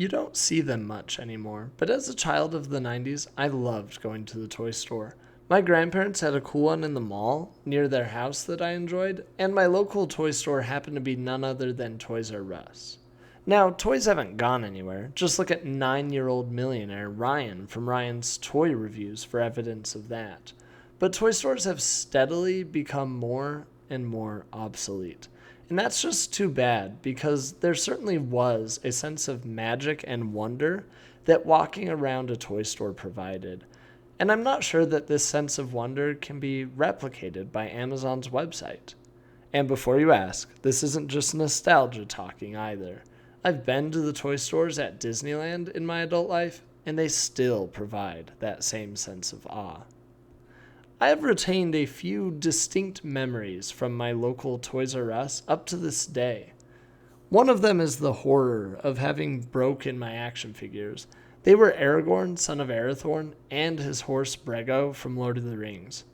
You don't see them much anymore, but as a child of the 90s, I loved going to the toy store. My grandparents had a cool one in the mall near their house that I enjoyed, and my local toy store happened to be none other than Toys R Us. Now, toys haven't gone anywhere. Just look at 9-year-old millionaire Ryan from Ryan's Toy Reviews for evidence of that. But toy stores have steadily become more and more obsolete. And that's just too bad because there certainly was a sense of magic and wonder that walking around a toy store provided. And I'm not sure that this sense of wonder can be replicated by Amazon's website. And before you ask, this isn't just nostalgia talking either. I've been to the toy stores at Disneyland in my adult life, and they still provide that same sense of awe. I have retained a few distinct memories from my local Toys R Us up to this day. One of them is the horror of having broken my action figures. They were Aragorn, son of Arathorn, and his horse Brego from Lord of the Rings.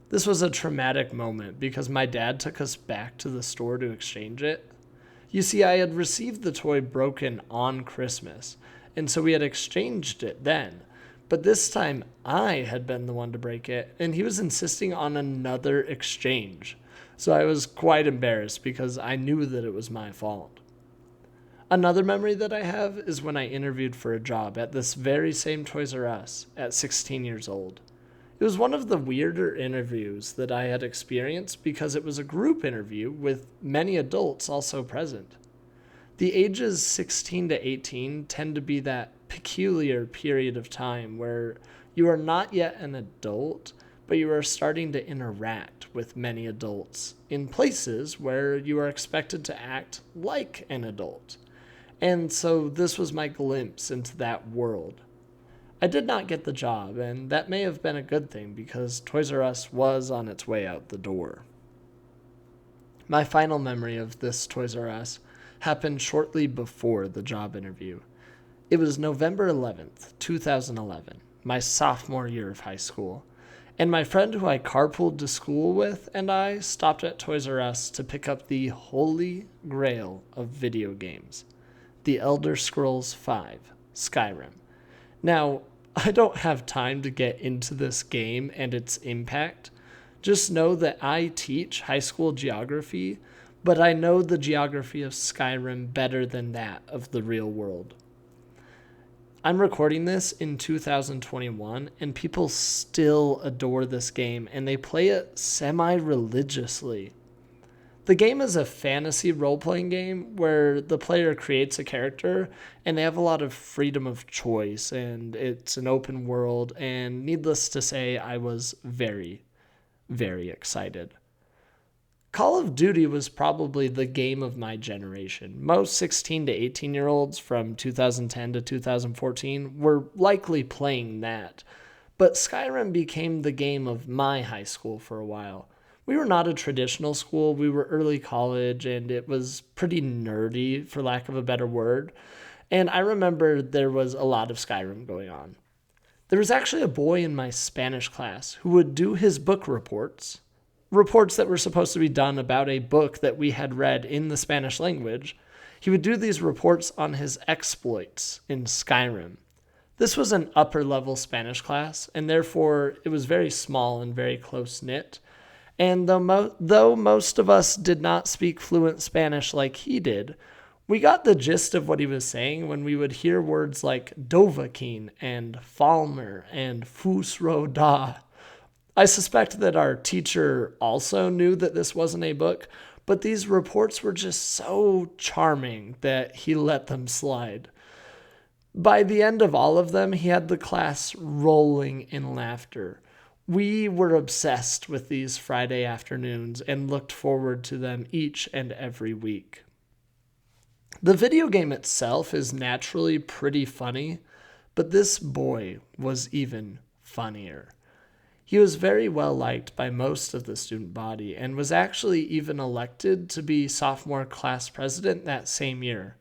This was a traumatic moment because my dad took us back to the store to exchange it. You see, I had received the toy broken on Christmas, and so we had exchanged it then. But this time, I had been the one to break it, and he was insisting on another exchange. So I was quite embarrassed because I knew that it was my fault. Another memory that I have is when I interviewed for a job at this very same Toys R Us at 16 years old. It was one of the weirder interviews that I had experienced because it was a group interview with many adults also present. The ages 16 to 18 tend to be that peculiar period of time where you are not yet an adult, but you are starting to interact with many adults in places where you are expected to act like an adult. And so this was my glimpse into that world. I did not get the job, and that may have been a good thing because Toys R Us was on its way out the door. My final memory of this Toys R Us happened shortly before the job interview. It was November 11th, 2011, my sophomore year of high school, and my friend who I carpooled to school with and I stopped at Toys R Us to pick up the holy grail of video games, The Elder Scrolls V: Skyrim. Now, I don't have time to get into this game and its impact. Just know that I teach high school geography, but I know the geography of Skyrim better than that of the real world. I'm recording this in 2021, and people still adore this game, and they play it semi-religiously. The game is a fantasy role-playing game where the player creates a character and they have a lot of freedom of choice, and it's an open world, and needless to say, I was very, very excited. Call of Duty was probably the game of my generation. Most 16 to 18-year-olds from 2010 to 2014 were likely playing that, but Skyrim became the game of my high school for a while. We were not a traditional school, we were early college, and it was pretty nerdy, for lack of a better word. And I remember there was a lot of Skyrim going on. There was actually a boy in my Spanish class who would do his book reports that were supposed to be done about a book that we had read in the Spanish language. He would do these reports on his exploits in Skyrim. This was an upper-level Spanish class, and therefore it was very small and very close-knit. And though most of us did not speak fluent Spanish like he did, we got the gist of what he was saying when we would hear words like Dovahkiin and Falmer and Fusro Da. I suspect that our teacher also knew that this wasn't a book, but these reports were just so charming that he let them slide. By the end of all of them, he had the class rolling in laughter. We were obsessed with these Friday afternoons and looked forward to them each and every week. The video game itself is naturally pretty funny, but this boy was even funnier. He was very well liked by most of the student body and was actually even elected to be sophomore class president that same year,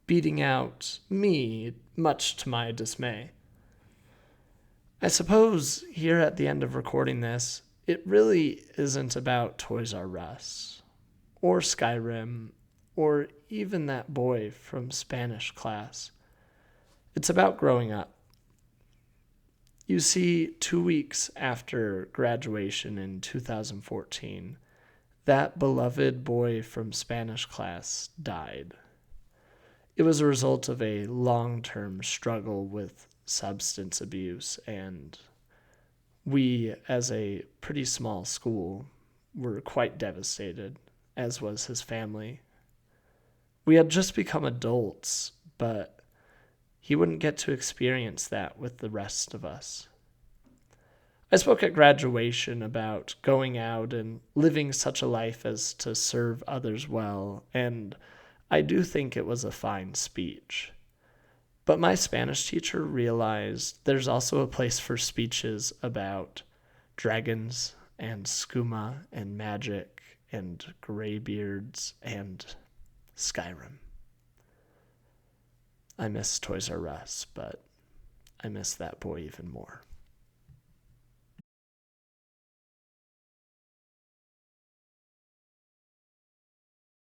beating out me, much to my dismay. I suppose here at the end of recording this, it really isn't about Toys R Us, or Skyrim, or even that boy from Spanish class. It's about growing up. You see, 2 weeks after graduation in 2014, that beloved boy from Spanish class died. It was a result of a long-term struggle with substance abuse, and we, as a pretty small school, were quite devastated, as was his family. We had just become adults, but he wouldn't get to experience that with the rest of us. I spoke at graduation about going out and living such a life as to serve others well, and I do think it was a fine speech. But my Spanish teacher realized there's also a place for speeches about dragons and skooma and magic and graybeards and Skyrim. I miss Toys R Us, but I miss that boy even more.